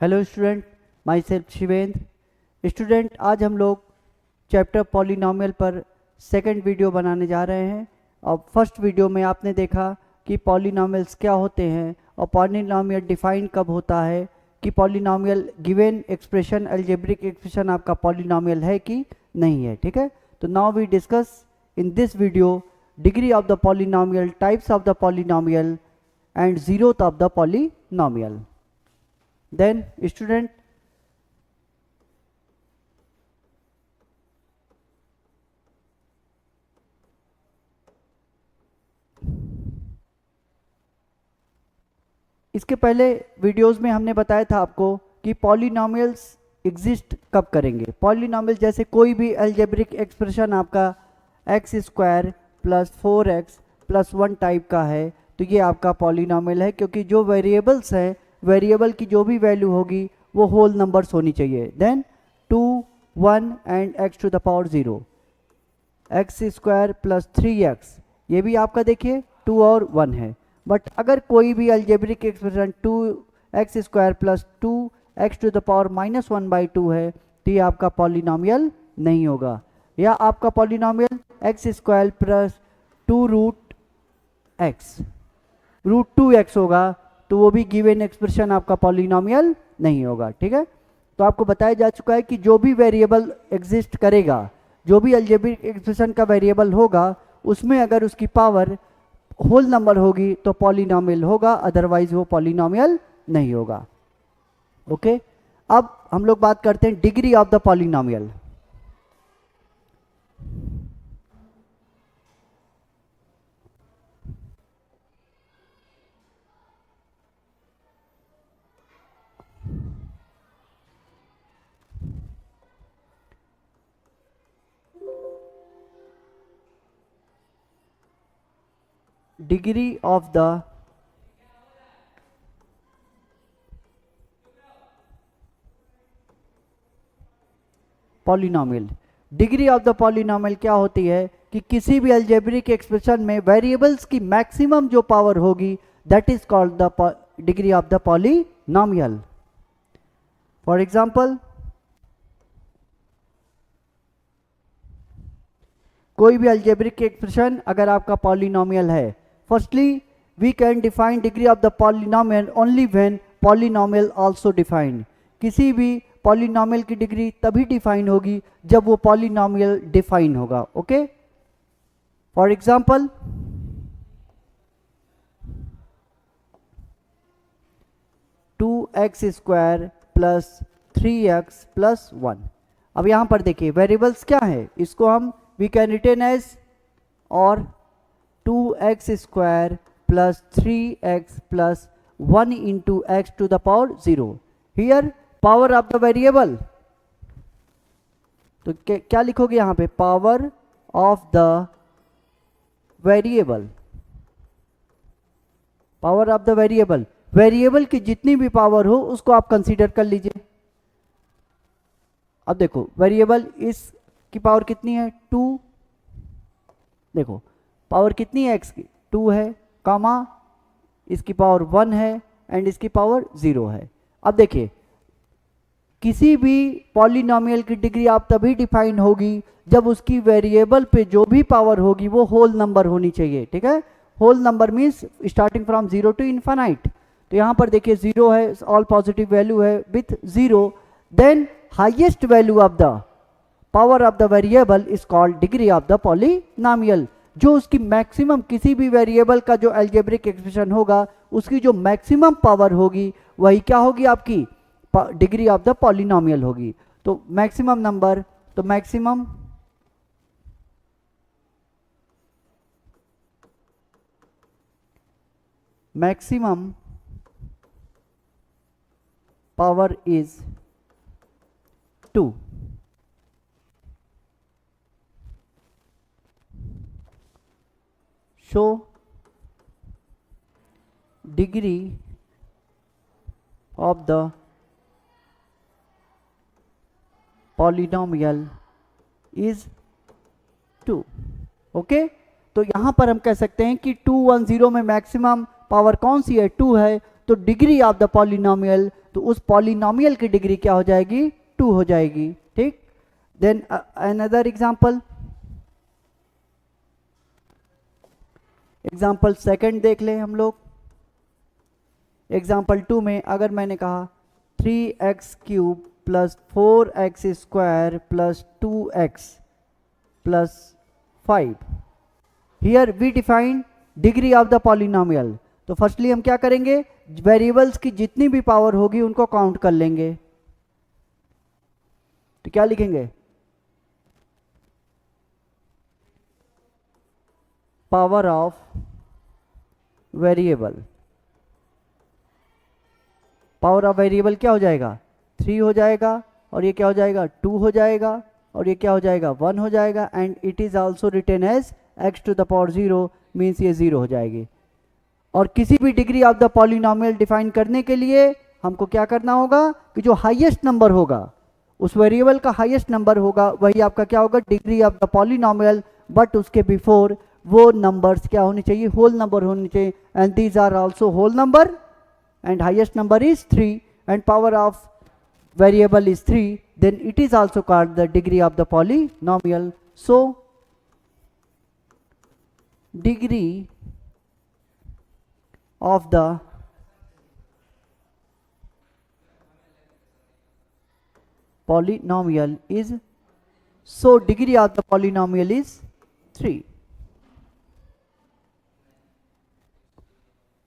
Hello student, my self Shivendra. Student, आज हम लोग चैप्टर पॉलिनॉमियल पर सेकंड वीडियो बनाने जा रहे हैं। और फर्स्ट वीडियो में आपने देखा कि पॉलिनॉमियल्स क्या होते हैं और पॉलिनॉमियल डिफाइन कब होता है, कि polynomial given expression algebraic expression आपका पॉलिनॉमियल है कि नहीं है। ठीक है, तो now we discuss in this video degree of the polynomial, types of the polynomial and zeroth of the polynomial. Then student, इसके पहले वीडियोस में हमने बताया था आपको कि पॉलिनॉमियल्स एग्जिस्ट कब करेंगे। पॉलिनॉमियल जैसे कोई भी अलजेब्रिक एक्सप्रेशन आपका x square plus 4x plus 1 type का है तो ये आपका पॉलिनॉमियल है, क्योंकि जो वेरिएबल्स हैं, वेरिएबल की जो भी वैल्यू होगी वो होल नंबर्स होनी चाहिए। Then 2, 1 and x to the power 0, x square plus 3x, ये भी आपका देखिए 2 और 1 है। बट अगर कोई भी algebraic expression 2x square plus 2x to the power -1/2 है तो ये आपका पॉलिनॉमियल नहीं होगा। या आपका polynomial x square plus 2√2x होगा तो वो भी गिवन एक्सप्रेशन आपका पॉलिनॉमियल नहीं होगा। ठीक है, तो आपको बताया जा चुका है कि जो भी वेरिएबल एग्जिस्ट करेगा, जो भी अलजेब्रिक एक्सप्रेशन का वेरिएबल होगा, उसमें अगर उसकी पावर होल नंबर होगी तो पॉलिनॉमियल होगा, अदरवाइज वो पॉलिनॉमियल नहीं होगा। ओके, अब हम लोग बात करते हैं degree of the polynomial. Degree of the polynomial, degree of the polynomial क्या होती है कि किसी भी अलजेब्रिक एक्सप्रेशन में वेरिएबल्स की मैक्सिमम जो पावर होगी that is called the degree of the polynomial. For example, कोई भी अलजेब्रिक एक्सप्रेशन अगर आपका पॉलिनॉमियल है, firstly we can define degree of the polynomial only when polynomial also defined. किसी भी पॉलिनॉमियल की डिग्री तभी डिफाइन होगी जब वो पॉलिनॉमियल डिफाइन होगा। Okay, for example, two x square plus 3x plus 1। अब यहां पर देखिए वेरिएबल्स क्या है, इसको हम we can retain as or 2x square plus 3x plus 1 into x to the power 0. Here power of the variable, तो क्या लिखोगे यहाँ पे, power of the variable, power of the variable, variable की जितनी भी पावर हो उसको आप कंसीडर कर लीजिए। अब देखो वेरिएबल इस की पावर कितनी है, 2, देखो पावर कितनी है x की, 2 है, कामा इसकी पावर 1 है एंड इसकी पावर 0 है। अब देखिए किसी भी पॉलिनॉमियल की डिग्री आप तभी डिफाइन होगी जब उसकी वेरिएबल पे जो भी पावर होगी वो होल नंबर होनी चाहिए। ठीक है, whole number means starting from 0 to infinite. तो यहां पर देखिए 0 है, ऑल पॉजिटिव वैल्यू है with 0, then highest value of the power of the variable is called degree of the polynomial. जो उसकी मैक्सिमम, किसी भी वेरिएबल का जो अलजेब्रिक एक्सप्रेशन होगा उसकी जो मैक्सिमम पावर होगी वही क्या होगी, आपकी डिग्री ऑफ द पॉलिनॉमियल होगी। तो मैक्सिमम नंबर, तो maximum power is 2। So degree of the polynomial is 2। Okay, तो यहां पर हम कह सकते हैं कि 210 में मैक्सिमम पावर कौन सी है, 2 है। तो डिग्री ऑफ द पॉलिनॉमियल तो उस पॉलिनोमियल की डिग्री क्या हो जाएगी, 2 हो जाएगी। ठीक, then another example, example second देख लें हम लोग। एग्जांपल 2 में अगर मैंने कहा 3x cube plus 4x square plus 2x plus 5, here we define degree of the polynomial. तो फर्स्टली हम क्या करेंगे, वेरिएबल्स की जितनी भी पावर होगी उनको काउंट कर लेंगे। तो क्या लिखेंगे, power of variable, power of variable क्या हो जाएगा, 3 हो जाएगा, और ये क्या हो जाएगा, 2 हो जाएगा, और ये क्या हो जाएगा, 1 हो जाएगा, and it is also written as x to the power 0, means ये 0 हो जाएगी। और किसी भी degree of the polynomial define करने के लिए हमको क्या करना होगा कि जो हाईएस्ट नंबर होगा, उस वेरिएबल का हाईएस्ट नंबर होगा, वही आपका क्या होगा, degree of the polynomial. But उसके बिफोर वो नंबर्स क्या होने चाहिए, होल नंबर होने चाहिए, and these are also whole number, and highest number is 3 and power of variable is 3, then it is also called the degree of the polynomial. So degree of the polynomial is, so degree of the polynomial is 3.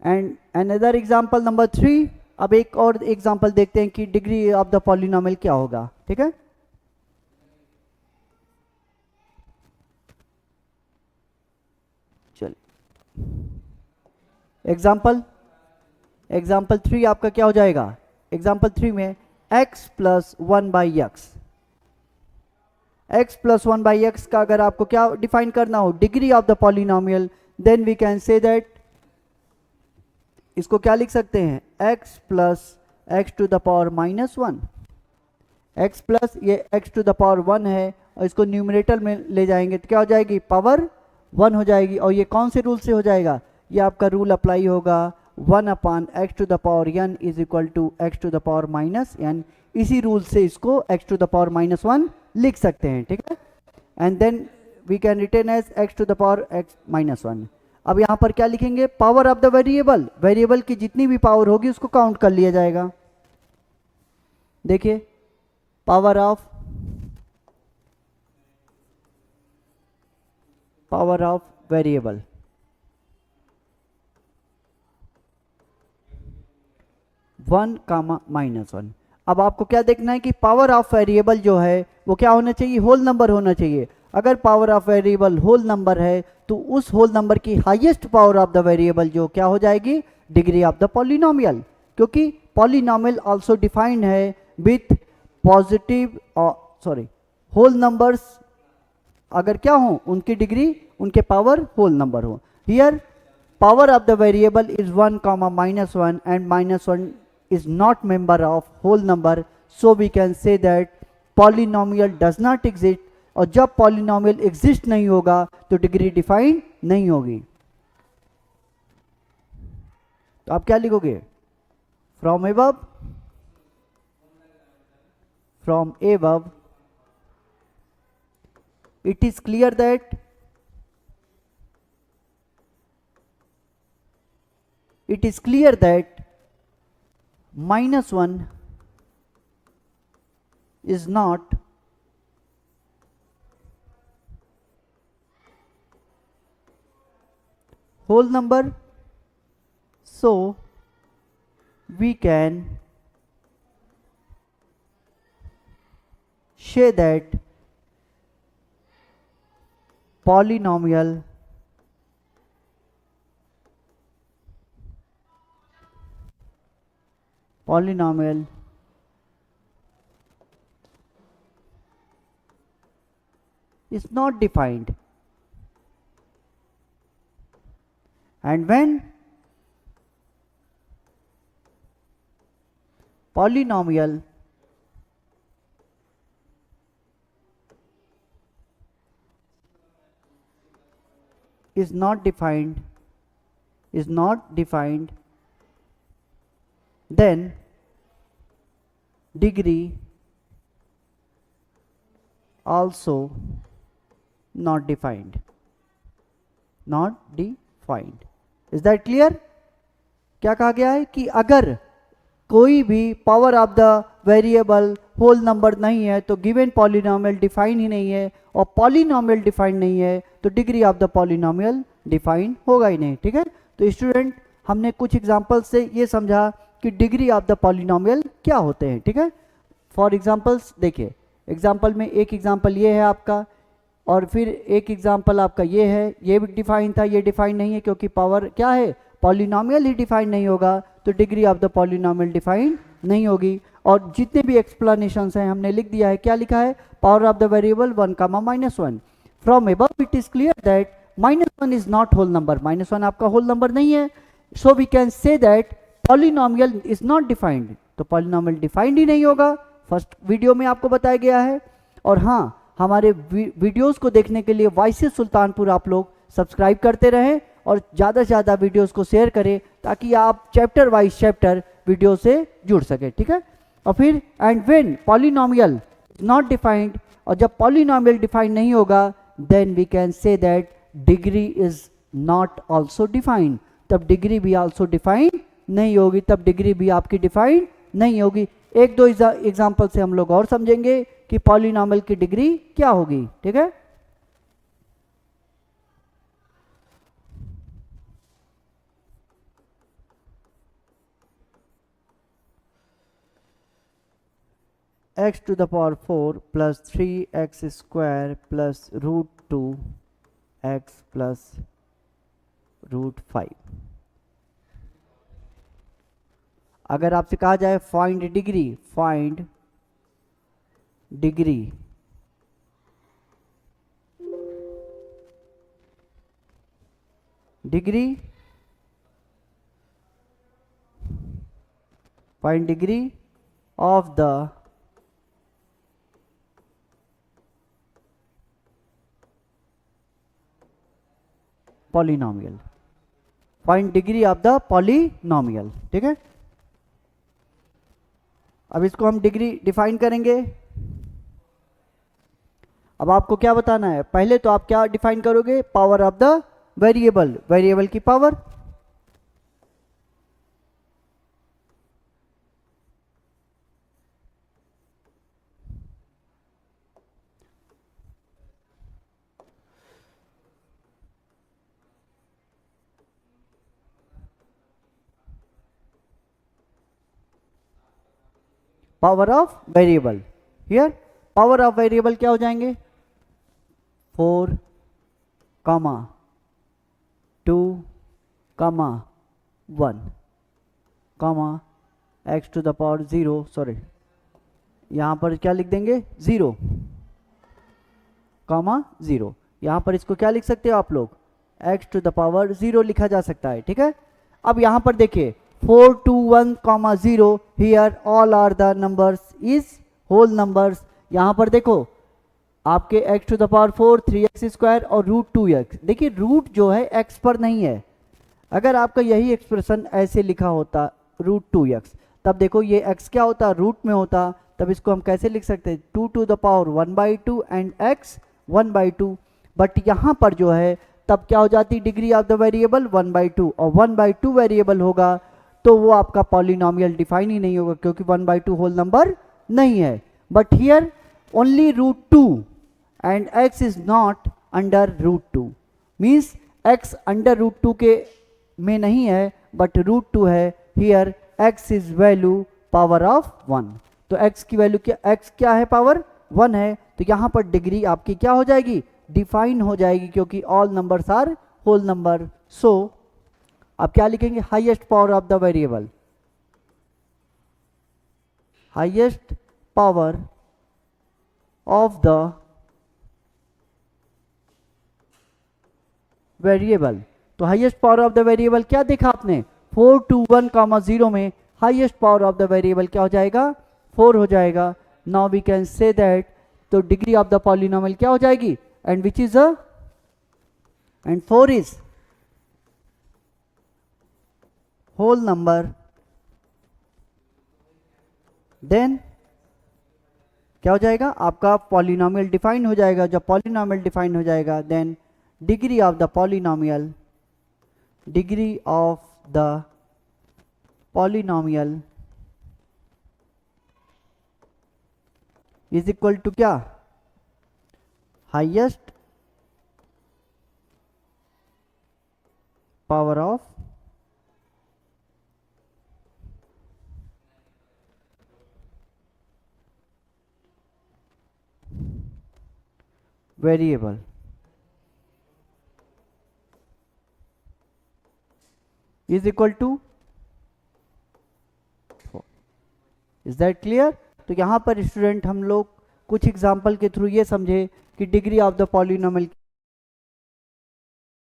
And another example number 3, अब एक और example देखते हैं कि degree of the polynomial क्या होगा। ठीक है, चलिए एग्जाम्पल 3 आपका क्या हो जाएगा, एग्जाम्पल 3 में x plus 1 by x, x plus 1 by x का अगर आपको क्या डिफाइन करना हो, degree of the polynomial, then we can say that, इसको क्या लिख सकते हैं, x plus x to the power minus 1, x plus ये x टू द पावर 1 है, और इसको न्यूमरेटर में ले जाएंगे तो क्या हो जाएगी, पावर 1 हो जाएगी। और ये कौन से रूल से हो जाएगा, ये आपका रूल अप्लाई होगा 1 upon X to the power n is equal to X to the power minus n। इसी रूल से इसको x to the power minus 1 लिख सकते हैं। ठीक है, and then we can written as x to the power x minus 1। अब यहां पर क्या लिखेंगे, power of the variable, variable की जितनी भी पावर होगी उसको काउंट कर लिया जाएगा। देखिए power of variable, one comma minus 1। अब आपको क्या देखना है कि पावर ऑफ वेरिएबल जो है वो क्या होना चाहिए, होल नंबर होना चाहिए। अगर power of variable whole number है तो उस होल नंबर की highest power of the variable जो क्या हो जाएगी, डिग्री ऑफ द पॉलिनोमियल, क्योंकि पॉलिनोमियल आल्सो डिफाइंड है with positive, sorry whole numbers अगर क्या हो उनकी डिग्री, उनके पावर होल नंबर हो। Here power of the variable is 1 comma minus 1 and minus 1 is not member of whole number, so we can say that polynomial does not exist। और जब polynomial exist नहीं होगा तो degree define नहीं होगी। तो आप क्या लिखोगे, from above it is clear that minus 1 is not whole number, so we can say that polynomial is not defined, and when polynomial is not defined, then degree also not defined, not defined. Is that clear? क्या कहा गया है कि अगर कोई भी power of the variable whole number नहीं है तो गिवन पॉलिनोमियल डिफाइन ही नहीं है, और पॉलिनोमियल डिफाइन नहीं है तो degree of the polynomial define होगा ही नहीं. ठीक है, तो स्टूडेंट हमने कुछ एग्जांपल से ये समझा कि डिग्री ऑफ द पॉलिनोमियल क्या होते हैं. ठीक है, फॉर एग्जांपल्स देखिए, एग्जाम्पल में एक एग्जाम्पल ये है आपका, और फिर एक एग्जाम्पल आपका ये है, ये भी डिफाइन था, ये डिफाइन नहीं है क्योंकि पावर क्या है, पॉलिनोमियल ही डिफाइन नहीं होगा तो degree of the polynomial define नहीं होगी. और जितने भी एक्सप्लेनेशंस हैं हमने लिख दिया है. क्या लिखा है, power of the variable 1, -1. From above it is clear that -1 is not whole number. -1 आपका होल नंबर नहीं है, so we can say that polynomial is not defined. तो पॉलिनोमियल डिफाइंड ही नहीं होगा, फर्स्ट वीडियो में आपको बताया गया है. और हाँ, हमारे वीडियोस को देखने के लिए वाइसेस सुल्तानपुर आप लोग सब्सक्राइब करते रहें और ज़्यादा से ज़्यादा वीडियोस को शेयर करें ताकि आप चैप्टर वाइज चैप्टर वीडियो से जुड़ सके. ठीक है, और फिर and when polynomial not defined, और जब पॉलिनोमियल डिफाइन नहीं होगा then we can say that degree is not also defined. तब डिग्री भी ऑल्सो डिफाइंड नहीं होगी, तब डिग्री भी आपकी डिफाइंड नहीं होगी. एक दो एग्जाम्पल से हम लोग और समझेंगे कि पॉलिनोमियल की डिग्री क्या होगी. ठीक है, x to the power 4 plus 3x square plus √2 x plus √5. अगर आपसे कहा जाए find degree, find degree degree find degree of the polynomial, find degree of the polynomial. ठीक है, अब इसको हम डिग्री डिफाइन करेंगे. अब आपको क्या बताना है, पहले तो आप क्या डिफाइन करोगे, power of the variable, variable की power. Power of variable, here power of variable क्या हो जाएंगे, 4, 2, 1, x to the power 0, sorry यहां पर क्या लिख देंगे 0, 0. यहां पर इसको क्या लिख सकते हो आप लोग, x to the power 0 लिखा जा सकता है. ठीक है, अब यहां पर देखिए 4, 2, 1, 0, here all are the numbers is whole numbers. यहां पर देखो आपके x to the power 4, 3x square और √2x. देखिए रूट जो है x पर नहीं है. अगर आपका यही एक्सप्रेशन ऐसे लिखा होता √2x, तब देखो ये x क्या होता, रूट में होता, तब इसको हम कैसे लिख सकते हैं, 2 to the power 1/2 and x 1/2. But यहाँ पर जो है तब क्या हो जाती डिग्री ऑफ द वेरिएबल 1/2, और 1/2 वेरिएबल होगा तो वो आपका पॉलिनोमियल डिफाइन ही नहीं होगा क्योंकि 1/2 होल नंबर नहीं है. But here only √2 and x is not under √2, means x under √2 के में नहीं है बट √2 है. Here x is value power of 1, तो x की वैल्यू क्या, x क्या है, पावर 1 है. तो यहाँ पर डिग्री आपकी क्या हो जाएगी, डिफाइन हो जाएगी क्योंकि all numbers are whole number. So अब क्या लिखेंगे, highest power of the variable, highest power of the variable. तो highest power of the variable क्या देखा आपने, 4, 2, 1, 0 में highest power of the variable क्या हो जाएगा, 4 हो जाएगा. Now we can say that, तो डिग्री ऑफ द पॉलिनोमियल क्या हो जाएगी, and which is a, and 4 is whole number, then क्या हो जाएगा, आपका पॉलिनोमियल डिफाइन हो जाएगा। जब पॉलिनोमियल डिफाइन हो जाएगा then degree of the polynomial, degree of the polynomial is equal to क्या, highest power of variable. Is equal to, is that clear? तो यहां पर स्टूडेंट हम लोग कुछ एग्जाम्पल के थ्रू ये समझे कि डिग्री ऑफ द पॉलिनोमियल